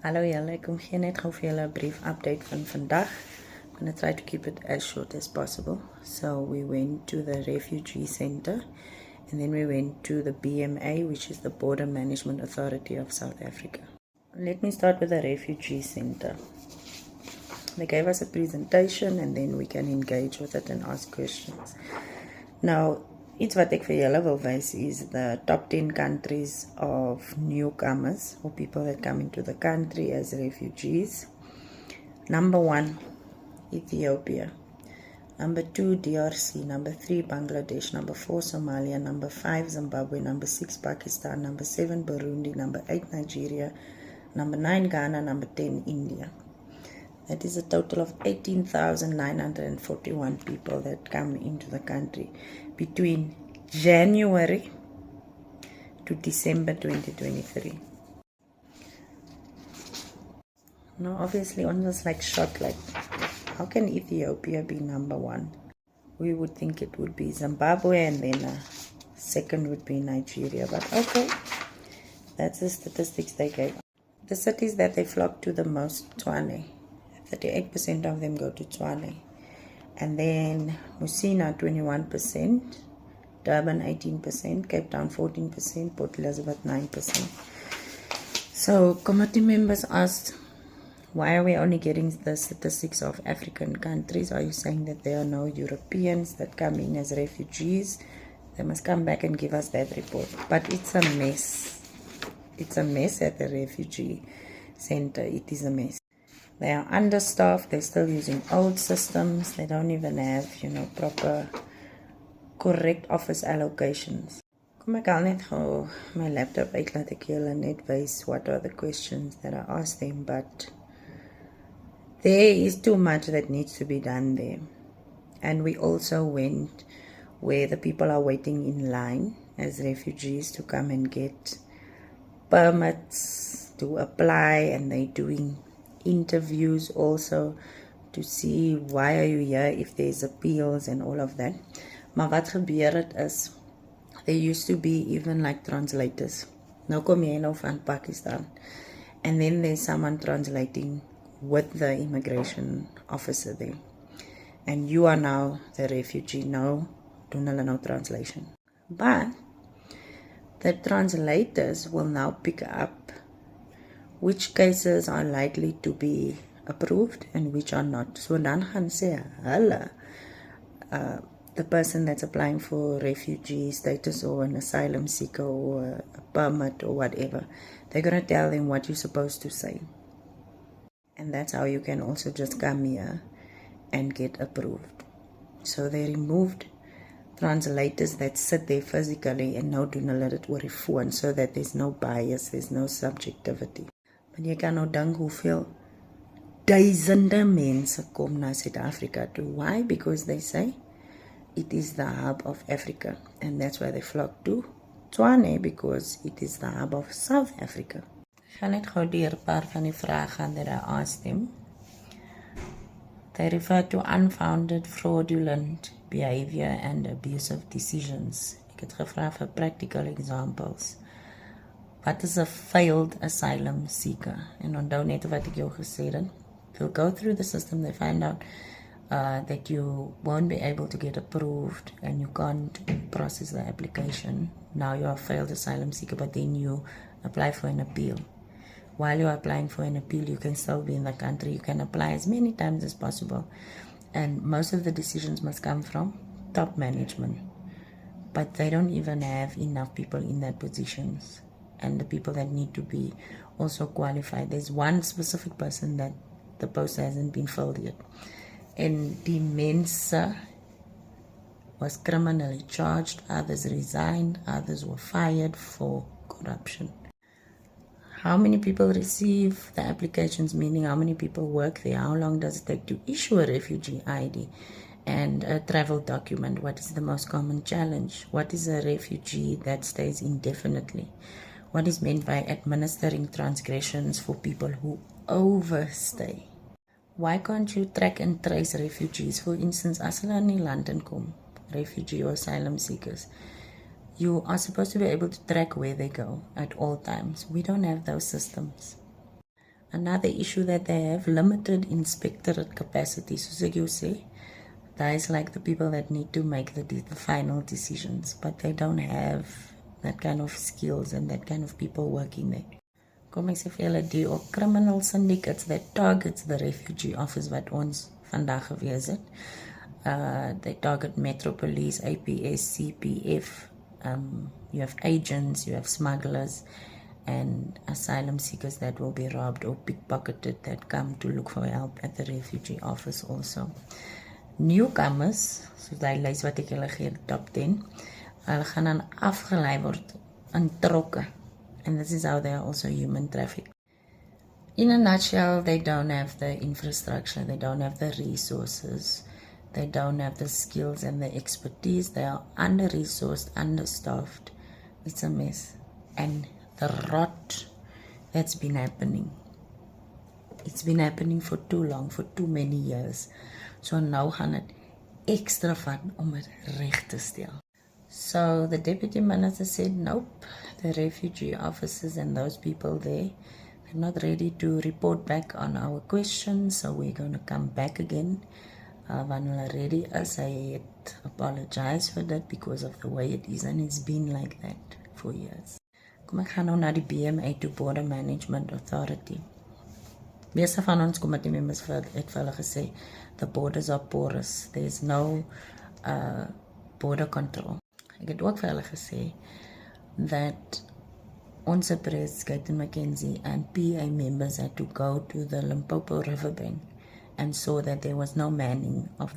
Hallo julle, ek kom gee net gou vir julle 'n brief update van vandag. I'm going to try to keep it as short as possible. So we went to the Refugee Centre and then we went to the BMA, which is the Border Management Authority of South Africa. Let me start with the Refugee Centre. They gave us a presentation and then we can engage with it and ask questions. Now, iets wat ek vir julle wil wys is the top 10 countries of newcomers or people that come into the country as refugees. Number 1, Ethiopia. Number 2, DRC. Number 3, Bangladesh. Number 4, Somalia. Number 5, Zimbabwe. Number 6, Pakistan. Number 7, Burundi. Number 8, Nigeria. Number 9, Ghana. Number 10, India. That is a total of 18,941 people that come into the country between January to December 2023. Now obviously on this shocked, how can Ethiopia be number 1? We would think it would be Zimbabwe and then second would be Nigeria, but okay, that's the statistics they gave. The cities that they flock to the most, Tshwane. 38% of them go to Tshwane. And then Musina 21%, Durban 18%, Cape Town 14%, Port Elizabeth 9%. So committee members asked, why are we only getting the statistics of African countries? Are you saying that there are no Europeans that come in as refugees? They must come back and give us that report. But it's a mess. It's a mess at the refugee center. It is a mess. They are understaffed, they're still using old systems, they don't even have, proper, correct office allocations. Kom ek haal net gou my laptop uit, laat ek julle net wys what are the questions that I asked them, but there is too much that needs to be done there. And we also went where the people are waiting in line as refugees to come and get permits to apply, and they're doing interviews also to see why are you here, if there's appeals and all of that. Maar wat gebeur het is, there used to be even translators. Nou kom jy nou van Pakistan, and then there's someone translating with the immigration officer there, and you are now the refugee. Now doen hulle nou translation, but the translators will now pick up which cases are likely to be approved and which are not. So dan gaan sê hulle, the person that's applying for refugee status or an asylum seeker or a permit or whatever, they're going to tell them what you're supposed to say. And that's how you can also just come here and get approved. So they removed translators that sit there physically and now doen hulle dit oor die phone, so that there's no bias, there's no subjectivity. Maar jy kan nou dink hoeveel duisende mense kom na Suid-Afrika toe. Why? Because they say it is the hub of Africa, and that's why they flock to Tshwane, because it is the hub of South Africa. Ek gaan net gou deur 'n paar van die vrae gaan that I asked them. They refer to unfounded, fraudulent behavior and abusive decisions. Ek het gevra vir practical examples. What is a failed asylum seeker? En onthou net wat ek jou gesê het. They'll go through the system, they find out that you won't be able to get approved and you can't process the application. Now you are a failed asylum seeker, but then you apply for an appeal. While you're applying for an appeal, you can still be in the country. You can apply as many times as possible. And most of the decisions must come from top management. But they don't even have enough people in that positions. And the people that need to be also qualified. There's one specific person that the post hasn't been filled yet. And the Mensa was criminally charged. Others resigned. Others were fired for corruption. How many people receive the applications, meaning how many people work there? How long does it take to issue a refugee ID and a travel document? What is the most common challenge? What is a refugee that stays indefinitely? What is meant by administering transgressions for people who overstay? Why can't you track and trace refugees? For instance, as hulle in London kom, refugee or asylum seekers, you are supposed to be able to track where they go at all times. We don't have those systems. Another issue that they have, limited inspectorate capacity. So you say, that is like the people that need to make the final decisions, but they don't have that kind of skills and that kind of people working there. Kom ek sê vir julle, die ook criminal syndicates that targets the refugee office wat ons vandag gewees het. They target Metro Police, APS, CPF. You have agents, you have smugglers, and asylum seekers that will be robbed or pickpocketed that come to look for help at the refugee office also. Newcomers, so die lys wat ek julle gee, top 10, hulle gaan dan afgelei word in trokke. And this is how they are also human trafficked. In a nutshell, they don't have the infrastructure, they don't have the resources, they don't have the skills and the expertise, they are under-resourced, understaffed. It's a mess. And the rot that's been happening, it's been happening for too long, for too many years. So nou gaan het extra van om het reg te stel. So the deputy minister said, nope, the refugee officers and those people there, they're not ready to report back on our questions, so we're going to come back again. When we're ready, as I had apologized for that because of the way it is, and it's been like that for years. Kom ek gaan nou na die BMA to Border Management Authority. Meeste van ons committee members het vir hulle gesê, the borders are porous, there's no border control. Ek het ook vir hulle gesê that ons Pres, Gayton McKenzie and PA members had to go to the Limpopo riverbank and saw that there was no manning of